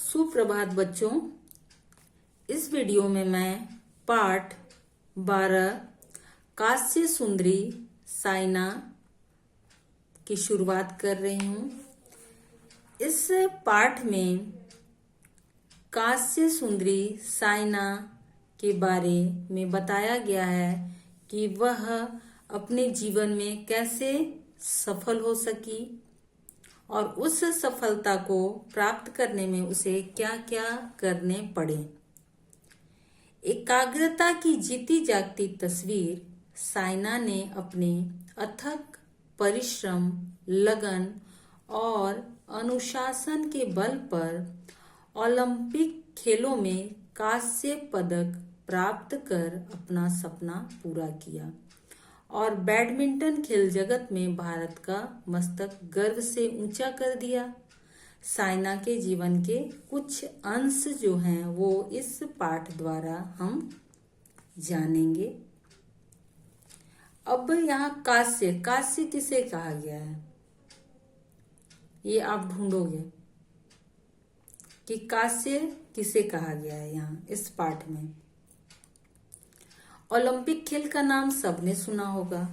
सुप्रभात बच्चों। इस वीडियो में मैं पाठ 12 कांस्य सुंदरी साइना की शुरुआत कर रही हूँ। इस पाठ में कांस्य सुंदरी साइना के बारे में बताया गया है कि वह अपने जीवन में कैसे सफल हो सकी और उस सफलता को प्राप्त करने में उसे क्या क्या करने पड़े। एकाग्रता की जीती जागती तस्वीर साइना ने अपने अथक परिश्रम, लगन और अनुशासन के बल पर ओलंपिक खेलों में कांस्य पदक प्राप्त कर अपना सपना पूरा किया और बैडमिंटन खेल जगत में भारत का मस्तक गर्व से ऊंचा कर दिया। साइना के जीवन के कुछ अंश जो हैं वो इस पाठ द्वारा हम जानेंगे। अब यहाँ कांस्य कांस्य किसे कहा गया है, ये आप ढूंढोगे कि कांस्य किसे कहा गया है। यहाँ इस पाठ में ओलंपिक खेल का नाम सबने सुना होगा,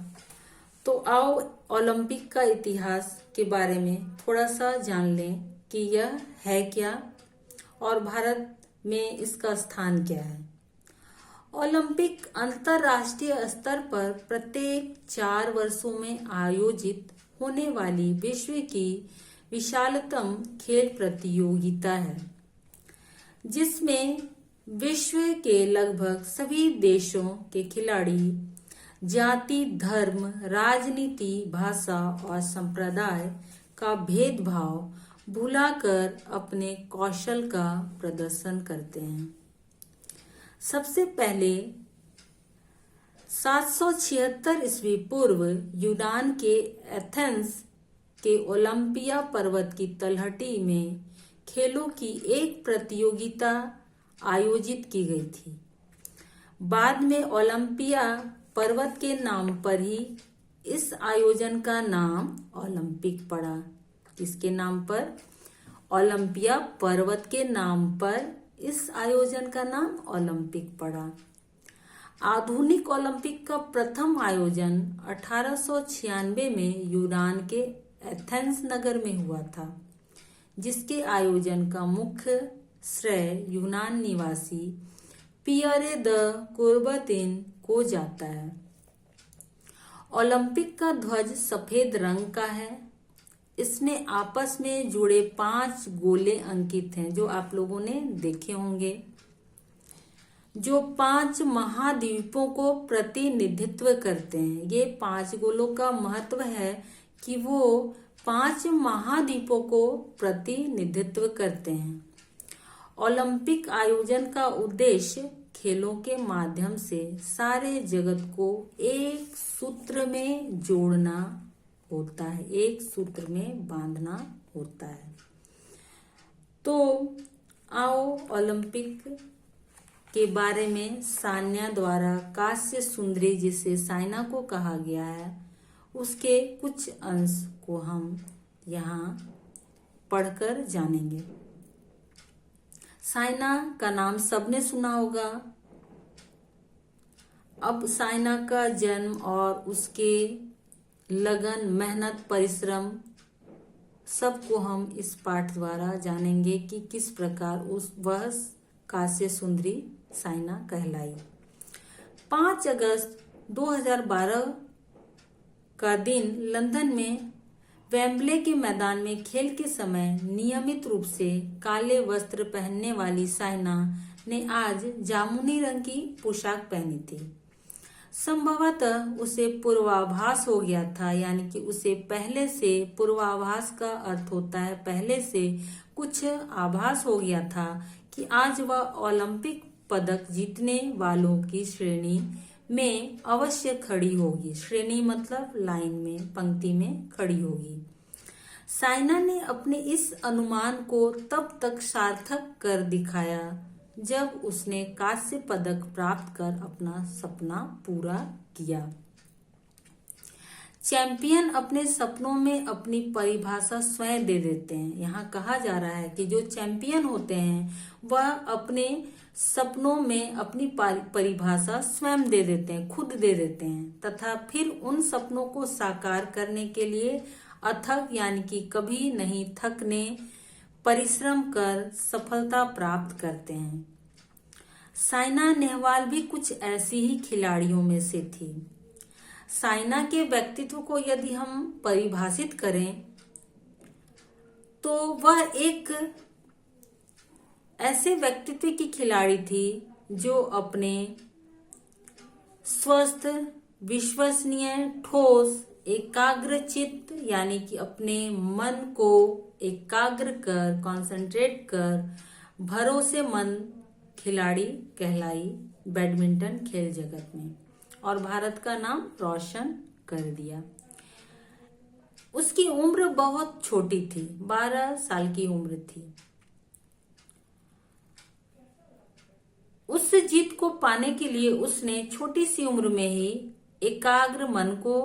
तो आओ ओलंपिक का इतिहास के बारे में थोड़ा सा जान लें कि यह है क्या और भारत में इसका स्थान क्या है। ओलंपिक अंतरराष्ट्रीय स्तर पर प्रत्येक 4 वर्षों में आयोजित होने वाली विश्व की विशालतम खेल प्रतियोगिता है, जिसमें विश्व के लगभग सभी देशों के खिलाड़ी जाति, धर्म, राजनीति, भाषा और संप्रदाय का भेदभाव भुलाकर अपने कौशल का प्रदर्शन करते हैं। सबसे पहले 776 ईस्वी पूर्व यूनान के एथेंस के ओलंपिया पर्वत की तलहटी में खेलों की एक प्रतियोगिता आयोजित की गई थी। बाद में ओलंपिया पर्वत के नाम पर ही इस आयोजन का नाम ओलंपिक पड़ा। किसके नाम पर? ओलंपिया पर्वत के नाम पर इस आयोजन का नाम ओलंपिक पड़ा। आधुनिक ओलंपिक का प्रथम आयोजन 1896 में यूनान के एथेंस नगर में हुआ था, जिसके आयोजन का मुख्य श्रेय यूनान निवासी पियरे द कुर्बतिन को जाता है। ओलंपिक का ध्वज सफेद रंग का है। इसमें आपस में जुड़े 5 गोले अंकित हैं, जो आप लोगों ने देखे होंगे, जो 5 महाद्वीपों को प्रतिनिधित्व करते हैं। ये 5 गोलों का महत्व है कि वो 5 महाद्वीपों को प्रतिनिधित्व करते हैं। ओलंपिक आयोजन का उद्देश्य खेलों के माध्यम से सारे जगत को एक सूत्र में जोड़ना होता है, एक सूत्र में बांधना होता है। तो आओ ओलंपिक के बारे में सान्या द्वारा कांस्य सुंदरी, जिसे साइना को कहा गया है, उसके कुछ अंश को हम यहाँ पढ़कर जानेंगे। साइना का नाम सबने सुना होगा। अब साइना का जन्म और उसके लगन, मेहनत, परिश्रम सबको हम इस पाठ द्वारा जानेंगे कि किस प्रकार वह कांस्य सुंदरी साइना कहलाई। 5 अगस्त 2012 का दिन लंदन में वेम्बले के मैदान में खेल के समय नियमित रूप से काले वस्त्र पहनने वाली साइना ने आज जामुनी रंग की पोशाक पहनी थी। संभवतः उसे पूर्वाभास हो गया था, यानी कि उसे पहले से, पूर्वाभास का अर्थ होता है पहले से कुछ आभास हो गया था कि आज वह ओलंपिक पदक जीतने वालों की श्रेणी में अवश्य खड़ी होगी। श्रेणी मतलब लाइन में, पंक्ति में खड़ी होगी। साइना ने अपने इस अनुमान को तब तक सार्थक कर दिखाया जब उसने कांस्य पदक प्राप्त कर अपना सपना पूरा किया। चैंपियन अपने सपनों में अपनी परिभाषा स्वयं दे देते हैं। यहाँ कहा जा रहा है कि जो चैंपियन होते हैं वह अपने सपनों में अपनी परिभाषा स्वयं दे देते हैं, खुद दे देते हैं, तथा फिर उन सपनों को साकार करने के लिए अथक यानी कि कभी नहीं थकने परिश्रम कर सफलता प्राप्त करते हैं। साइना नेहवाल भी कुछ ऐसी ही खिलाड़ियों में से थी। साइना के व्यक्तित्व को यदि हम परिभाषित करें तो वह एक ऐसे व्यक्तित्व की खिलाड़ी थी जो अपने स्वस्थ, विश्वसनीय, ठोस, एकाग्रचित्त यानी कि अपने मन को एकाग्र कर, कंसंट्रेट कर भरोसेमंद खिलाड़ी कहलाई बैडमिंटन खेल जगत में, और भारत का नाम रोशन कर दिया। उसकी उम्र बहुत छोटी थी, 12 साल की उम्र थी। उस जीत को पाने के लिए उसने छोटी सी उम्र में ही एकाग्र मन को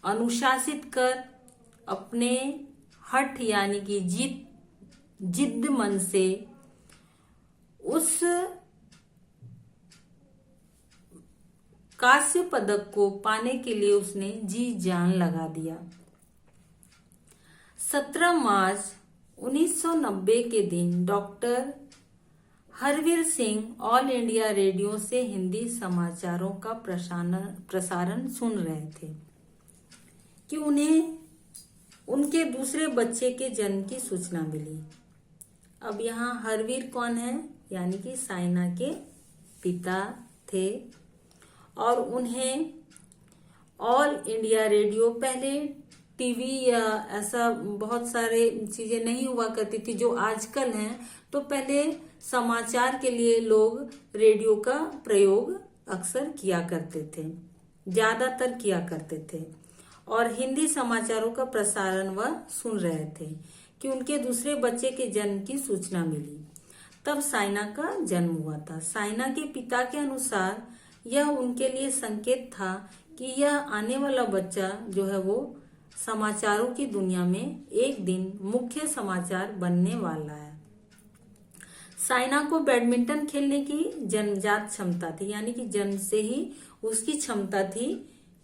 अनुशासित कर अपने हठ यानी कि जिद्द मन से उस कांस्य पदक को पाने के लिए उसने जी जान लगा दिया। 17 मार्च 1990 के दिन doctor Harvir Singh All India Radio से हिंदी समाचारों का प्रसारण सुन रहे थे कि उन्हें उनके दूसरे बच्चे के जन्म की सूचना मिली। अब यहाँ हरवीर कौन है? यानी कि साइना के पिता थे, और उन्हें ऑल इंडिया रेडियो, पहले टीवी या ऐसा बहुत सारे चीजें नहीं हुआ करती थी जो आजकल हैं, तो पहले समाचार के लिए लोग रेडियो का प्रयोग अक्सर किया करते थे, ज्यादातर किया करते थे, और हिंदी समाचारों का प्रसारण वह सुन रहे थे कि उनके दूसरे बच्चे के जन्म की सूचना मिली। तब साइना का जन्म हुआ था। साइना के पिता के अनुसार यह उनके लिए संकेत था कि यह आने वाला बच्चा जो है वो समाचारों की दुनिया में एक दिन मुख्य समाचार बनने वाला है। साइना को बैडमिंटन खेलने की जन्मजात क्षमता थी, यानी कि जन्म से ही उसकी क्षमता थी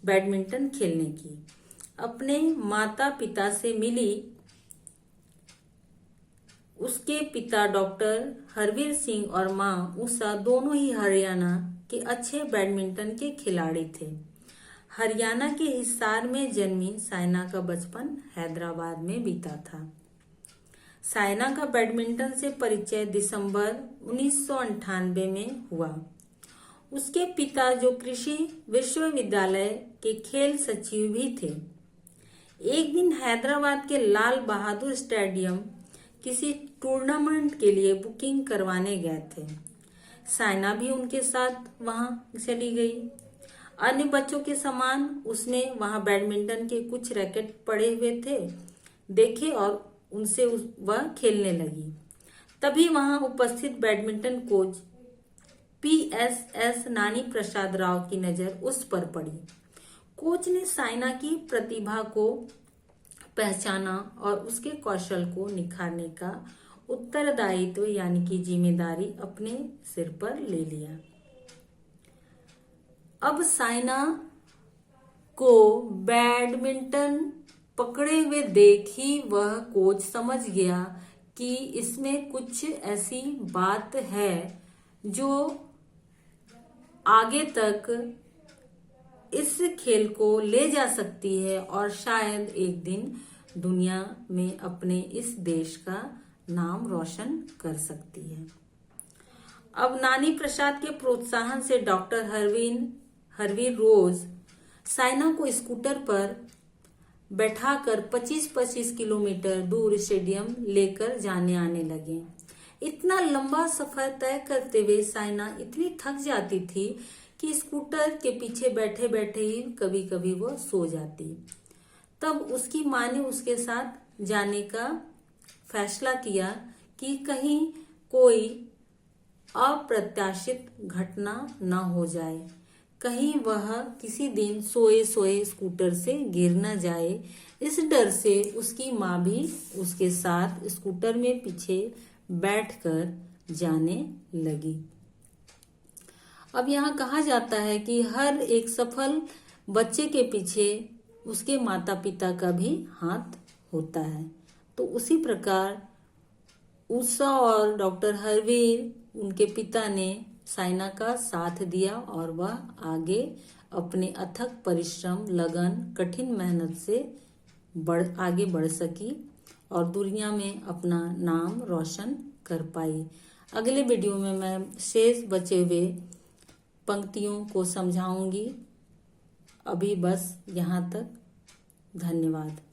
बैडमिंटन खेलने की। अपने माता पिता से मिली। उसके पिता डॉक्टर हरवीर सिंह और मां उषा दोनों ही हरियाणा के अच्छे बैडमिंटन के खिलाड़ी थे। हरियाणा के हिसार में जन्मी साइना का बचपन हैदराबाद में बीता था। साइना का बैडमिंटन से परिचय दिसंबर 1998 में हुआ। उसके पिता जो कृषि विश्वविद्यालय के खेल सचिव भी थे, एक दिन हैदराबाद के लाल बहादुर स्टेडियम किसी टूर्नामेंट के लिए बुकिंग करवाने गए थे। साइना भी उनके साथ वहां चली गई। अन्य बच्चों के समान उसने वहां बैडमिंटन के कुछ रैकेट पड़े हुए थे, देखे और उनसे वह खेलने लगी। तभी वहां उपस्थित बैडमिंटन कोच PSS नानी प्रसाद राव की नजर उस पर पड़ी। कोच ने साइना की प्रतिभा को पहचाना और उसके कौशल को निखारने का उत्तरदायित्व यानी कि जिम्मेदारी अपने सिर पर ले लिया। अब साइना को बैडमिंटन पकड़े हुए देख ही वह कोच समझ गया कि इसमें कुछ ऐसी बात है जो आगे तक इस खेल को ले जा सकती है और शायद एक दिन दुनिया में अपने इस देश का नाम रोशन कर सकती है। अब नानी प्रसाद के प्रोत्साहन से डॉक्टर हरवीर रोज साइना को स्कूटर पर बैठाकर 25-25 किलोमीटर दूर स्टेडियम लेकर जाने आने लगे। इतना लंबा सफर तय करते हुए साइना इतनी थक जाती थी कि स्कूटर के पीछे बैठे बैठे ही कभी कभी वो सो जाती। तब उसकी माँ ने उसके साथ जाने का फैसला किया कि कहीं कोई अप्रत्याशित घटना न हो जाए, कहीं वह किसी दिन सोए सोए स्कूटर से गिर न जाए। इस डर से उसकी माँ भी उसके साथ स्कूटर में पीछे बैठकर जाने लगी। अब यहाँ कहा जाता है कि हर एक सफल बच्चे के पीछे उसके माता पिता का भी हाथ होता है। तो उसी प्रकार उषा और डॉक्टर हरवीर उनके पिता ने साइना का साथ दिया और वह आगे अपने अथक परिश्रम, लगन, कठिन मेहनत से आगे बढ़ सकी और दुनिया में अपना नाम रोशन कर पाई। अगले वीडियो में मैं शेष बचे हुए पंक्तियों को समझाऊंगी। अभी बस यहाँ तक। धन्यवाद।